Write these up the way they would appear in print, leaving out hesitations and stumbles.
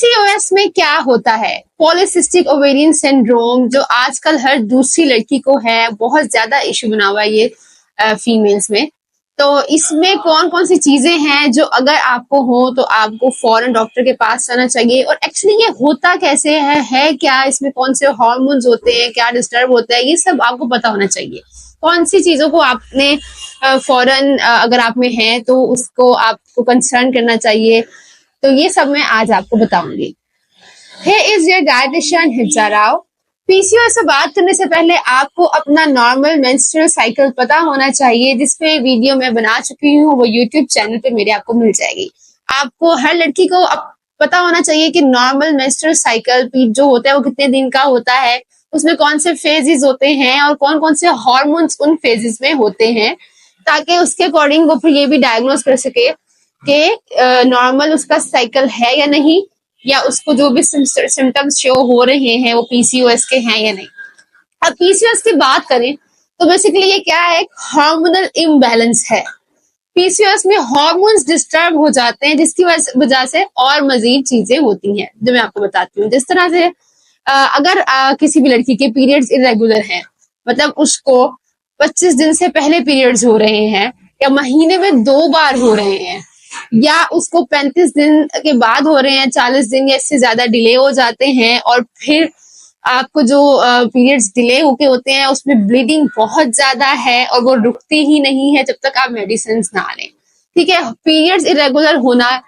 PCOS में क्या होता है? पॉलीसिस्टिक ओवेरियन सिंड्रोम जो आजकल हर दूसरी लड़की को है, बहुत ज्यादा इश्यू बना हुआ है ये फीमेल्स में। तो इसमें कौन कौन सी चीजें हैं जो अगर आपको हो तो आपको फौरन डॉक्टर के पास जाना चाहिए, और एक्चुअली ये होता कैसे है क्या, इसमें कौन से हार्मोन्स होते हैं, क्या डिस्टर्ब होता है, ये सब आपको पता होना चाहिए। कौन सी चीजों को आपने फौरन अगर आप में है तो उसको आपको कंसर्न करना चाहिए, तो ये सब मैं आज आपको बताऊंगी। Here is your dietitian Hijja Rao. PCOS से बात करने से पहले आपको अपना नॉर्मल मेंस्ट्रुअल साइकिल पता होना चाहिए, जिसपे वीडियो मैं बना चुकी हूँ, वो यूट्यूब चैनल पे मेरे आपको मिल जाएगी। आपको हर लड़की को पता होना चाहिए कि नॉर्मल मेंस्ट्रुअल साइकिल जो होता है वो कितने दिन का होता है, उसमें कौन से फेजेस होते हैं और कौन कौन से हार्मोन्स उन फेजेस में होते हैं, ताकि उसके अकॉर्डिंग वो फिर ये भी डायग्नोज कर सके कि नॉर्मल उसका साइकिल है या नहीं, या उसको जो भी सिम्टम्स शो हो रहे हैं वो पीसीओएस के हैं या नहीं। अब पीसीओएस की बात करें तो बेसिकली ये क्या है, हार्मोनल इम्बैलेंस है। पीसीओएस में हार्मोन्स डिस्टर्ब हो जाते हैं, जिसकी वजह से और मजीद चीजें होती हैं जो मैं आपको बताती हूँ। जिस तरह से अगर किसी भी लड़की के पीरियड्स इरेगुलर हैं, मतलब उसको 25 दिन से पहले पीरियड्स हो रहे हैं, या महीने में 2 बार हो रहे हैं, या उसको 35 दिन के बाद हो रहे हैं, 40 दिन या इससे ज्यादा डिले हो जाते हैं, और फिर आपको जो पीरियड्स डिले होके होते हैं उसमें ब्लीडिंग बहुत ज्यादा है और वो रुकती ही नहीं है जब तक आप मेडिसिन ना लें। ठीक है, पीरियड्स इरेगुलर होना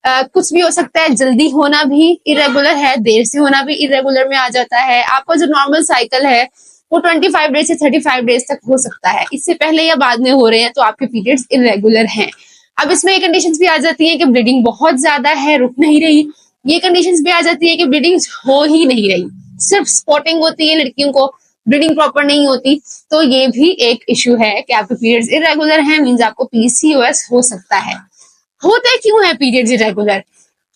कुछ भी हो सकता है, जल्दी होना भी इरेगुलर है, देर से होना भी इरेगुलर में आ जाता है। आपका जो नॉर्मल साइकिल है वो 25 डेज से 35 डेज तक हो सकता है, इससे पहले या बाद में हो रहे हैं तो आपके पीरियड्स इरेगुलर हैं। अब इसमें ये कंडीशंस भी आ जाती है कि ब्लीडिंग बहुत ज्यादा है, रुक नहीं रही। ये कंडीशंस भी आ जाती है कि ब्लीडिंग हो ही नहीं रही, सिर्फ स्पॉटिंग होती है, लड़कियों को ब्लीडिंग प्रॉपर नहीं होती। तो ये भी एक इश्यू है कि आपके पीरियड्स इरेगुलर हैं, मींस आपको पीसीओएस हो सकता है। होते क्यों है पीरियड्स इरेगुलर?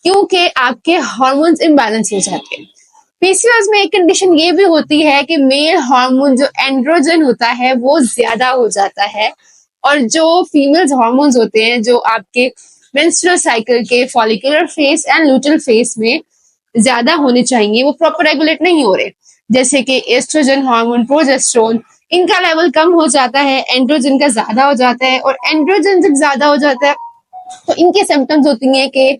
क्योंकि आपके हार्मोन्स इम्बैलेंस हो जाते हैं। पीसीओएस में एक कंडीशन ये भी होती है कि मेल हार्मोन जो एंड्रोजन होता है वो ज्यादा हो जाता है, और जो फीमेल्स हार्मोन्स होते हैं जो आपके मेंस्ट्रुअल साइकिल के फॉलिकुलर फेज एंड लूटल फेज में ज्यादा होने चाहिए, वो प्रॉपर रेगुलेट नहीं हो रहे। जैसे कि एस्ट्रोजन हार्मोन, प्रोजेस्टेरोन, इनका लेवल कम हो जाता है, एंड्रोजन का ज्यादा हो जाता है। और एंड्रोजन जब ज्यादा हो जाता है तो इनके सिम्टम्स होती हैं कि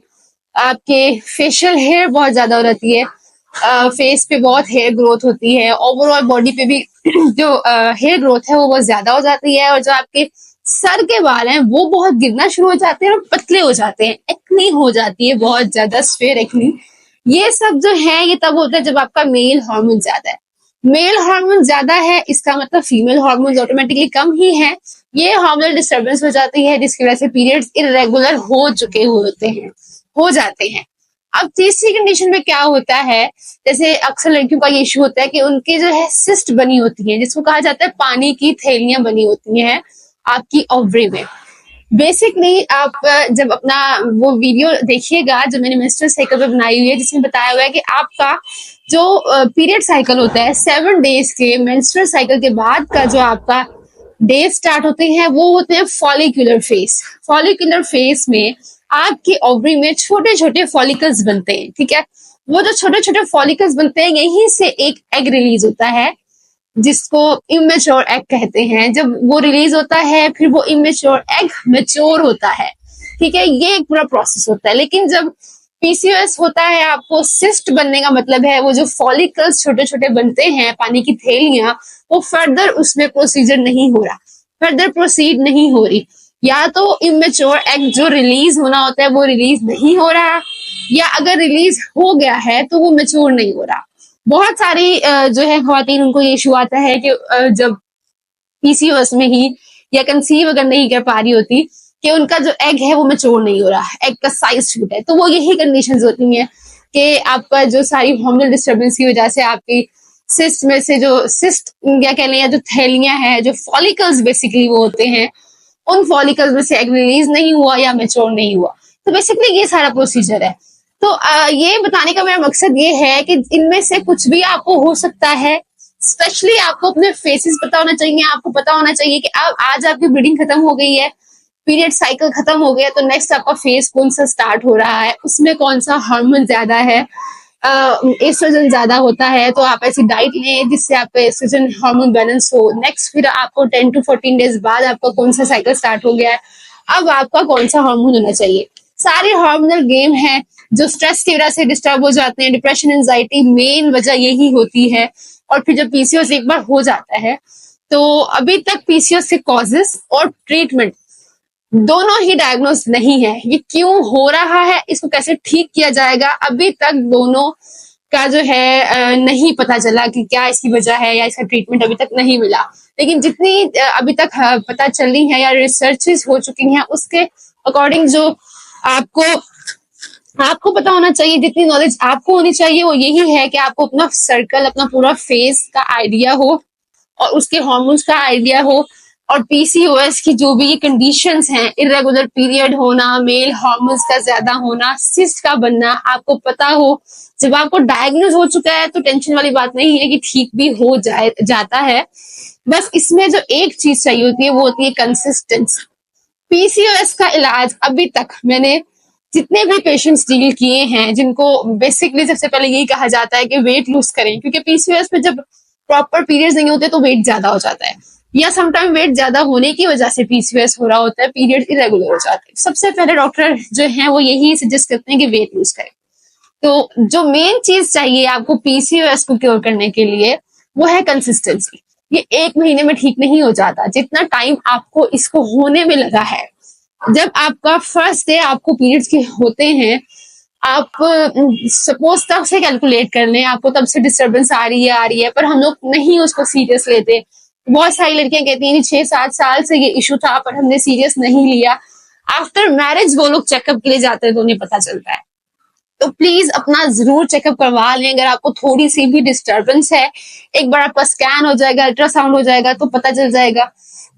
आपके फेशियल हेयर बहुत ज्यादा हो जाती है, फेस पे बहुत हेयर ग्रोथ होती है, ओवरऑल बॉडी पे भी जो हेयर ग्रोथ है वो बहुत ज्यादा हो जाती है, और जो आपके सर के बाल हैं वो बहुत गिरना शुरू हो जाते हैं और पतले हो जाते हैं, एक्नी हो जाती है, बहुत ज्यादा स्वेयर एक्नी। ये सब जो है ये तब होता है जब आपका मेल हार्मोन ज्यादा है। मेल हार्मोन ज्यादा है इसका मतलब फीमेल हार्मोन ऑटोमेटिकली कम ही है। ये हार्मोनल डिस्टर्बेंस हो जाती है जिसकी वजह से पीरियड्स इरेगुलर हो चुके होते हैं, हो जाते हैं। अब तीसरी कंडीशन में क्या होता है, जैसे अक्सर लड़कियों का ये इश्यू होता है कि उनके जो है सिस्ट बनी होती है, जिसको कहा जाता है पानी की थैलियां बनी होती हैं आपकी ओवरी में। बेसिकली आप जब अपना वो वीडियो देखिएगा जो मैंने मेंस्ट्रुअल साइकिल पे बनाई हुई है, जिसमें बताया हुआ है कि आपका जो पीरियड साइकिल होता है 7 डेज के मेंस्ट्रुअल साइकिल के बाद का जो आपका डे स्टार्ट होते हैं वो होते हैं फॉलिकुलर फेज। फॉलिकुलर फेज में आपके ओवरी में छोटे छोटे फॉलिकल्स बनते हैं। ठीक है, वो जो छोटे छोटे फॉलिकल्स बनते हैं यहीं से एक एग रिलीज होता है जिसको इमेच्योर एग कहते हैं। जब वो रिलीज होता है फिर वो इमेच्योर एग मैच्योर होता है। ठीक है, ये एक पूरा प्रोसेस होता है। लेकिन जब पीसीओएस होता है आपको सिस्ट बनने का मतलब है वो जो फॉलिकल्स छोटे छोटे बनते हैं, पानी की थैलियां, वो फर्दर उसमें प्रोसीजर नहीं हो रहा, फर्दर प्रोसीड नहीं हो रही। या तो इमेच्योर एग जो रिलीज होना होता है वो रिलीज नहीं हो रहा, या अगर रिलीज हो गया है तो वो मैच्योर नहीं हो रहा। बहुत सारी जो है खवातीन उनको ये इशू आता है कि जब पीसीओएस में ही या कंसीव अगर नहीं कर पा रही होती कि उनका जो एग है वो मैच्योर नहीं हो रहा, एग का साइज छोटा है। तो वो यही कंडीशंस होती हैं कि आपका जो सारी हार्मोनल डिस्टर्बेंस की वजह से आपकी सिस्ट में से जो सिस्ट या कह लें या जो थैलियां हैं, जो फॉलिकल्स बेसिकली वो होते हैं, उन फॉलिकल्स में से एग रिलीज नहीं हुआ या मैच्योर नहीं हुआ। तो बेसिकली ये सारा प्रोसीजर है। तो ये बताने का मेरा मकसद ये है कि इनमें से कुछ भी आपको हो सकता है। स्पेशली आपको अपने फेसेस पता होना चाहिए, आपको पता होना चाहिए कि अब आज आपकी ब्लीडिंग खत्म हो गई है पीरियड साइकिल खत्म हो गया तो नेक्स्ट आपका फेज कौन सा स्टार्ट हो रहा है, उसमें कौन सा हार्मोन ज्यादा है, एस्ट्रोजन ज्यादा होता है, तो आप ऐसी डाइट लें जिससे आपका एस्ट्रोजन हार्मोन बैलेंस हो। नेक्स्ट फिर आपको 10 to 14 डेज बाद आपका कौन सा साइकिल स्टार्ट हो गया है, अब आपका कौन सा हार्मोन होना चाहिए। सारे हार्मोनल गेम है जो स्ट्रेस की वजह से डिस्टर्ब हो जाते हैं। डिप्रेशन, एंजाइटी मेन वजह यही होती है। और फिर जब पीसीओएस एक बार हो जाता है तो अभी तक पीसीओएस के कॉजेस और ट्रीटमेंट दोनों ही डायग्नोज नहीं है। ये क्यों हो रहा है, इसको कैसे ठीक किया जाएगा, अभी तक दोनों का जो है नहीं पता चला कि क्या इसकी वजह है या इसका ट्रीटमेंट अभी तक नहीं मिला। लेकिन जितनी अभी तक पता चली है या रिसर्चेस हो चुकी हैं उसके अकॉर्डिंग जो आपको आपको पता होना चाहिए, जितनी नॉलेज आपको होनी चाहिए वो यही है कि आपको अपना सर्कल, अपना पूरा फेस का आइडिया हो और उसके हार्मोन्स का आइडिया हो, और पीसीओएस की जो भी ये कंडीशंस हैं, इरेगुलर पीरियड होना, मेल हार्मोन्स का ज्यादा होना, सिस्ट का बनना, आपको पता हो। जब आपको डायग्नोज हो चुका है तो टेंशन वाली बात नहीं है कि ठीक भी हो जाता है। बस इसमें जो एक चीज चाहिए होती है वो होती है कंसिस्टेंसी। पीसीओएस का इलाज अभी तक मैंने जितने भी पेशेंट्स डील किए हैं, जिनको बेसिकली सबसे पहले यही कहा जाता है कि वेट लूज करें, क्योंकि पीसीओएस में जब प्रॉपर पीरियड्स नहीं होते तो वेट ज्यादा हो जाता है, या समटाइम वेट ज्यादा होने की वजह से पीसीओएस हो रहा होता है, पीरियड इरेगुलर हो जाते हैं। सबसे पहले डॉक्टर जो है वो यही सजेस्ट करते हैं कि वेट लूज करें। तो जो मेन चीज चाहिए आपको पीसीओएस को क्योर करने के लिए वो है कंसिस्टेंसी। ये 1 महीने में ठीक नहीं हो जाता, जितना टाइम आपको इसको होने में लगा है। जब आपका फर्स्ट डे आपको पीरियड्स के होते हैं, आप सपोज तब से कैलकुलेट कर लें, आपको तब से डिस्टर्बेंस आ रही है, पर हम लोग नहीं उसको सीरियस लेते। बहुत सारी लड़कियां कहती हैं 6-7 साल से ये इशू था पर हमने सीरियस नहीं लिया। आफ्टर मैरिज वो लोग चेकअप के लिए जाते हैं तो उन्हें पता चलता है। तो प्लीज अपना जरूर चेकअप करवा लें। अगर आपको थोड़ी सी भी डिस्टर्बेंस है, एक बार आपका स्कैन हो जाएगा, अल्ट्रासाउंड हो जाएगा तो पता चल जाएगा,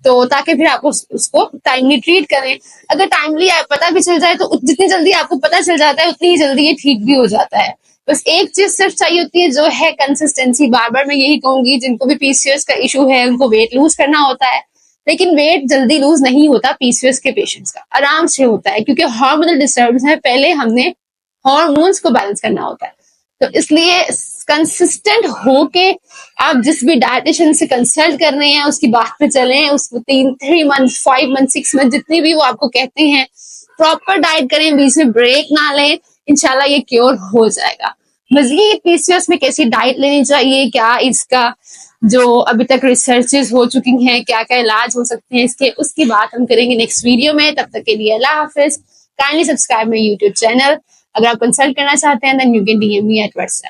तो ताकि फिर आप उसको टाइमली ट्रीट करें। अगर टाइमली पता भी चल जाए तो जितनी जल्दी आपको पता चल जाता है उतनी ही जल्दी ये ठीक भी हो जाता है। बस एक चीज सिर्फ चाहिए होती है जो है कंसिस्टेंसी। बार बार मैं यही कहूंगी, जिनको भी पीसीओएस का इशू है उनको वेट लूज करना होता है, लेकिन वेट जल्दी लूज नहीं होता पीसीओएस के पेशेंट्स का, आराम से होता है, क्योंकि हार्मोनल डिस्टर्बेंस है। पहले हमने हार्मोन्स को बैलेंस करना होता है। तो इसलिए कंसिस्टेंट होके आप जिस भी डायटिशियन से कंसल्ट कर रहे हैं उसकी बात पे चलें। उसको 3 मंथ, 5 मंथ, 6 मंथ जितने भी वो आपको कहते हैं, प्रॉपर डाइट करें, बीच में ब्रेक ना लें, इंशाल्लाह ये क्योर हो जाएगा। मजीद पीसीओएस में कैसी डाइट लेनी चाहिए, क्या इसका जो अभी तक रिसर्चेस हो चुकी हैं, क्या क्या इलाज हो सकते हैं इसके, उसकी बात हम करेंगे नेक्स्ट वीडियो में। तब तक के लिए अल्लाह हाफिज। Kindly subscribe my YouTube channel. अगर आप कंसल्ट करना चाहते हैं then you can DM me at WhatsApp.